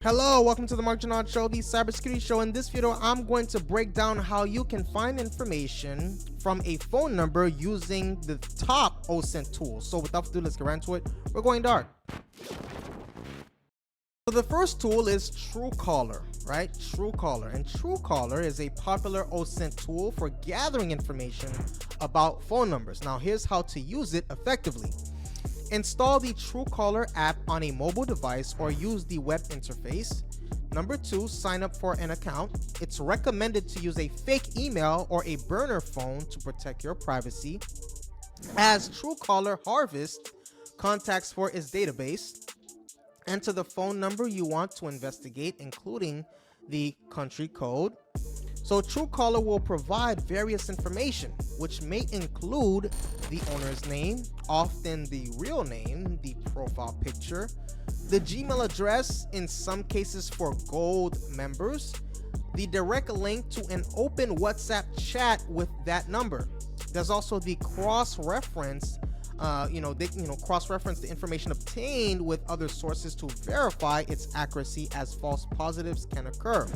Hello, welcome to the Mark Janard Show, the cybersecurity show. In this video, I'm going to break down how you can find information from a phone number using the top OSINT tools. So without further ado, let's get right into it. We're going dark. So the first tool is Truecaller, right? Truecaller. And Truecaller is a popular OSINT tool for gathering information about phone numbers. Now here's how to use it effectively. Install the Truecaller app on a mobile device or use the web interface. Number 2, sign up for an account. It's recommended to use a fake email or a burner phone to protect your privacy, as Truecaller harvests contacts for its database. Enter the phone number you want to investigate, including the country code. So Truecaller will provide various information, which may include the owner's name, often the real name, the profile picture, the Gmail address in some cases for gold members, the direct link to an open WhatsApp chat with that number. There's also the cross-reference, cross-reference the information obtained with other sources to verify its accuracy, as false positives can occur.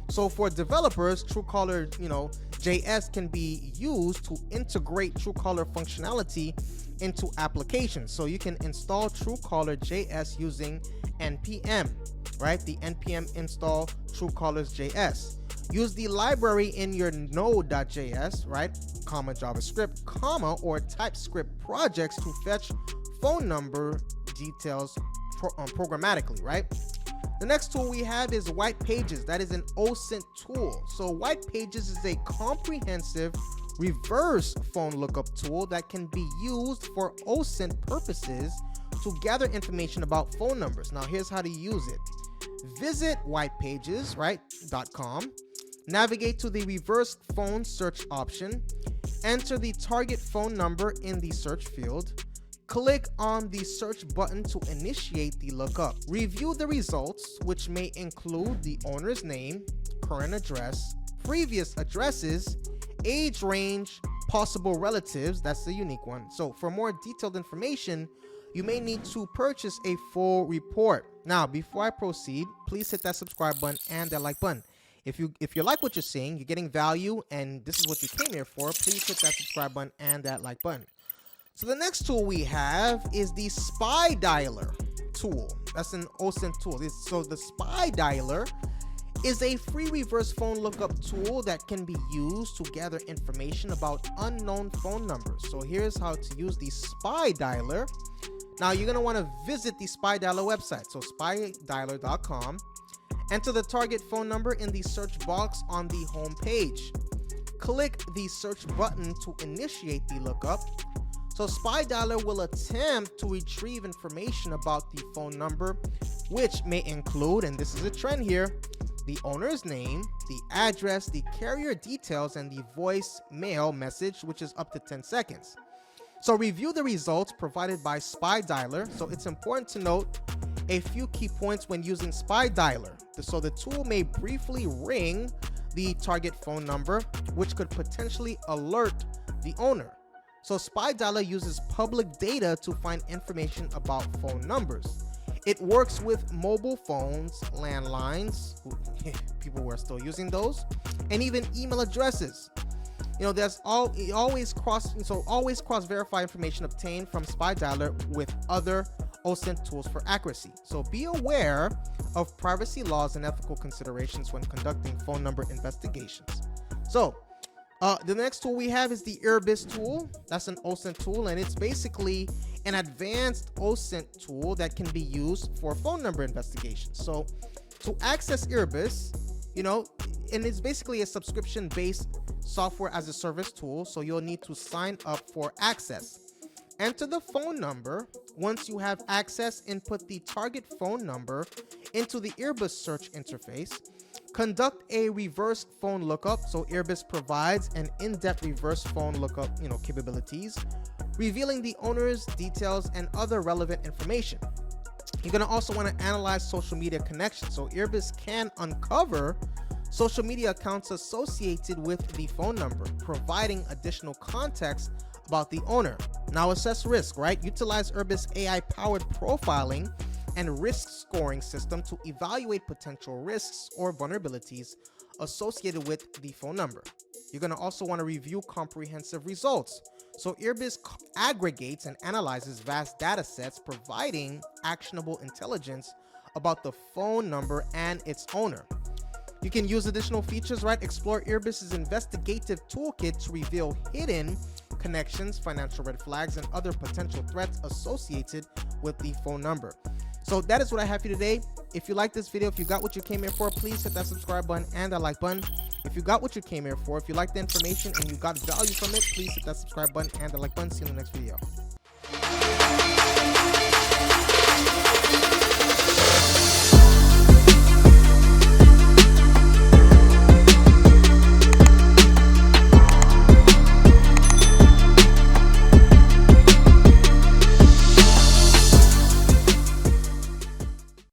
So for developers, Truecaller, JS can be used to integrate Truecaller functionality into applications. So you can install Truecaller JS using npm, right? The npm install Truecaller's JS. Use the library in your node.js, right? Comma JavaScript, comma or TypeScript projects to fetch phone number details programmatically, right? The next tool we have is White Pages. That is an OSINT tool. So White Pages is a comprehensive reverse phone lookup tool that can be used for OSINT purposes to gather information about phone numbers. Now here's how to use it. Visit whitepages, right, .com. Navigate to the reverse phone search option. Enter the target phone number in the search field. Click on the search button to initiate the lookup. Review the results, which may include the owner's name, current address, previous addresses, age range, possible relatives. That's the unique one. So for more detailed information, you may need to purchase a full report. Now, before I proceed, please hit that subscribe button and that like button. If you like what you're seeing, you're getting value, and this is what you came here for, please hit that subscribe button and that like button. So the next tool we have is the Spy Dialer tool. That's an OSINT tool. So the Spy Dialer is a free reverse phone lookup tool that can be used to gather information about unknown phone numbers. So here's how to use the Spy Dialer. Now you're going to want to visit the Spy Dialer website. So spydialer.com. Enter the target phone number in the search box on the home page. Click the search button to initiate the lookup. So Spy Dialer will attempt to retrieve information about the phone number, which may include, and this is a trend here, the owner's name, the address, the carrier details, and the voicemail message, which is up to 10 seconds. So review the results provided by Spy Dialer. So it's important to note a few key points when using Spy Dialer. So the tool may briefly ring the target phone number, which could potentially alert the owner. So Spy Dialer uses public data to find information about phone numbers. It works with mobile phones, landlines, people who are still using those, and even email addresses. There's always cross verify information obtained from Spy Dialer with other OSINT tools for accuracy. So be aware of privacy laws and ethical considerations when conducting phone number investigations. So the next tool we have is the IRBIS tool. That's an OSINT tool, and it's basically an advanced OSINT tool that can be used for phone number investigations. So to access IRBIS, and it's basically a subscription-based software as a service tool, so you'll need to sign up for access. Enter the phone number. Once you have access, input the target phone number into the IRBIS search interface. Conduct a reverse phone lookup. So IRBIS provides an in-depth reverse phone lookup, capabilities, revealing the owner's details and other relevant information. You're going to also want to analyze social media connections. So IRBIS can uncover social media accounts associated with the phone number, providing additional context about the owner. Now assess risk, right? Utilize IRBIS AI-powered profiling and risk scoring system to evaluate potential risks or vulnerabilities associated with the phone number. You're going to also want to review comprehensive results. So Earbis aggregates and analyzes vast data sets, providing actionable intelligence about the phone number and its owner. You can use additional features, right? Explore Earbis's investigative toolkit to reveal hidden connections, financial red flags, and other potential threats associated with the phone number. So that is what I have for you today. If you like this video, if you got what you came here for, please hit that subscribe button and that like button. If you got what you came here for, if you like the information and you got value from it, please hit that subscribe button and the like button. See you in the next video.